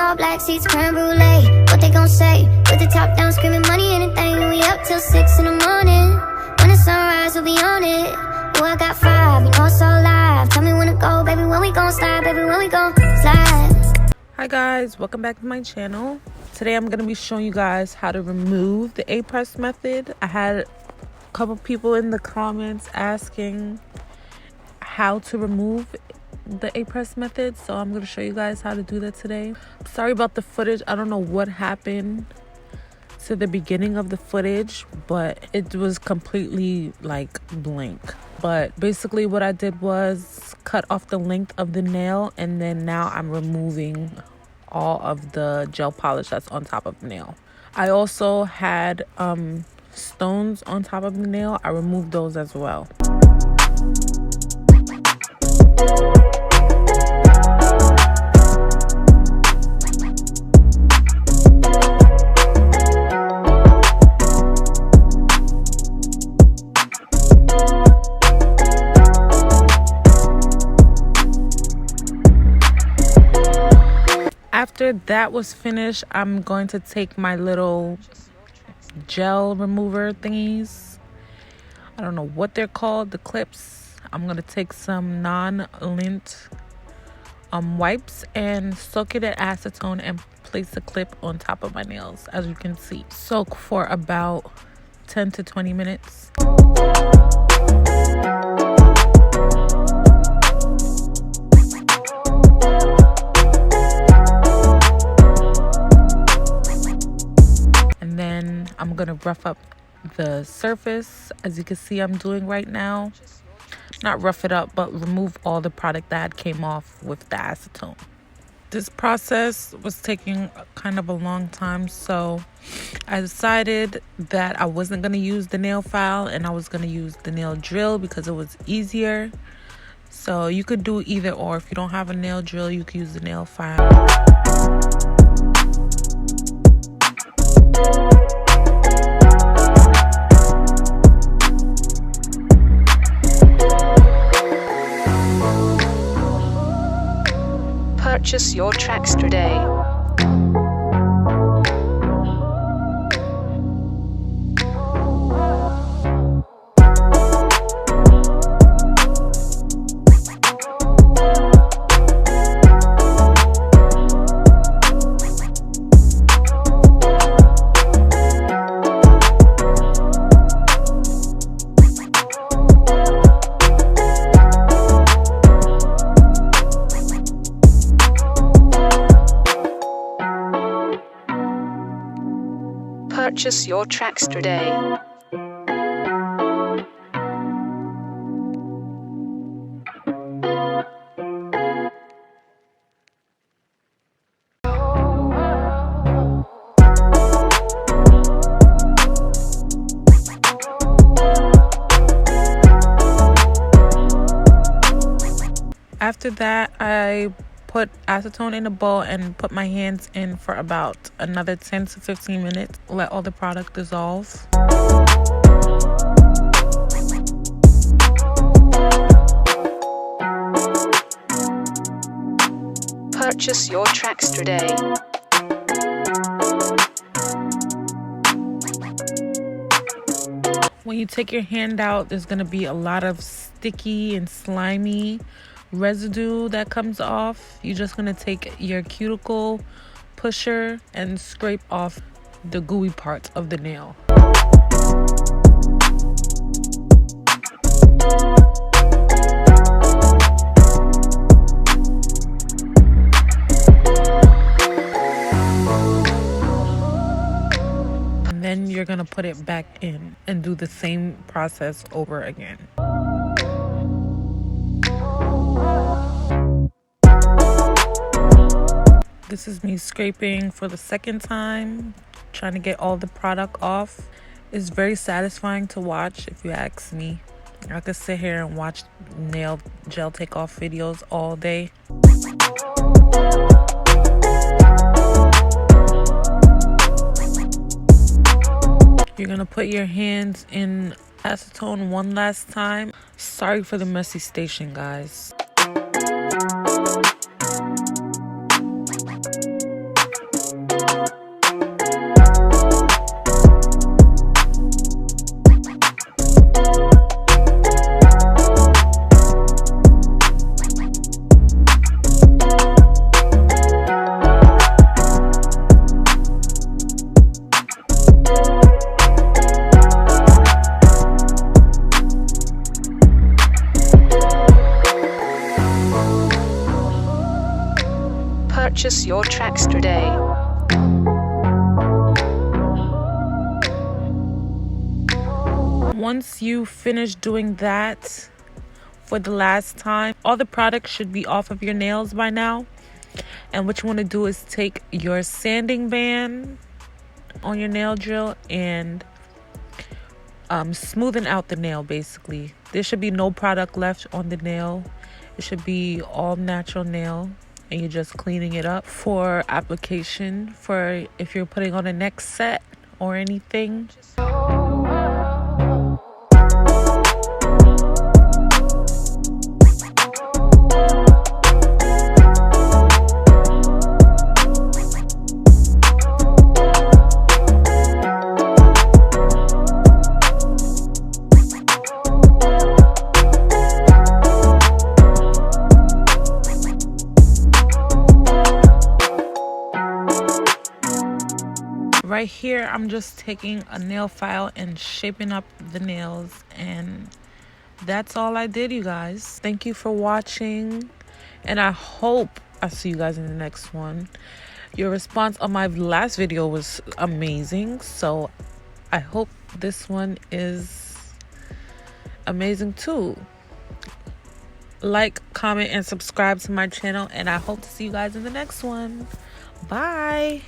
all black seats, creme brulee. What they gon' say? With the top down, screaming money, anything. We up till 6 in the morning. When the sunrise, we'll be on it. You, I got 5, you know it's all live. Tell me when to go, baby, when we gon' slide, baby, when we gon' slide. Hi guys, welcome back to my channel. Today I'm going to be showing you guys how to remove the Aprés method. I had a couple people in the comments asking how to remove the Aprés method, so I'm going to show you guys how to do that today. Sorry about the footage. I don't know what happened to the beginning of the footage, but it was completely like blank. But basically what I did was cut off the length of the nail, and then now I'm removing all of the gel polish that's on top of the nail. I also had stones on top of the nail. I removed those as well. After that was finished, I'm going to take my little gel remover thingies. I don't know what they're called, the clips. I'm going to take some non-lint wipes and soak it in acetone and place the clip on top of my nails, as you can see. Soak for about 10 to 20 minutes. I'm gonna rough up the surface, as you can see I'm doing right now. Not rough it up, but remove all the product that came off with the acetone. This process was taking kind of a long time, so I decided that I wasn't gonna use the nail file and I was gonna use the nail drill because it was easier. So you could do either or. If you don't have a nail drill, you can use the nail file. Purchase your tracks today. Purchase your tracks today. After that, I put acetone in a bowl and put my hands in for about another 10 to 15 minutes. Let all the product dissolve. Purchase your tracks today. When you take your hand out, there's going to be a lot of sticky and slimy residue that comes off. You're just going to take your cuticle pusher and scrape off the gooey parts of the nail. And then you're going to put it back in and do the same process over again. This is me scraping for the second time, trying to get all the product off. It's very satisfying to watch, if you ask me. I could sit here and watch nail gel take off videos all day. You're gonna put your hands in acetone one last time. Sorry for the messy station, guys. Purchase your tracks today. Once you finish doing that for the last time, all the product should be off of your nails by now. And what you want to do is take your sanding band on your nail drill and smoothing out the nail. Basically, there should be no product left on the nail. It should be all natural nail, and you're just cleaning it up for application for if you're putting on a next set or anything. Right here, I'm just taking a nail file and shaping up the nails, and that's all I did, you guys. Thank you for watching, and I hope I see you guys in the next one. Your response on my last video was amazing, so I hope this one is amazing too. Like, comment, and subscribe to my channel, and I hope to see you guys in the next one. Bye.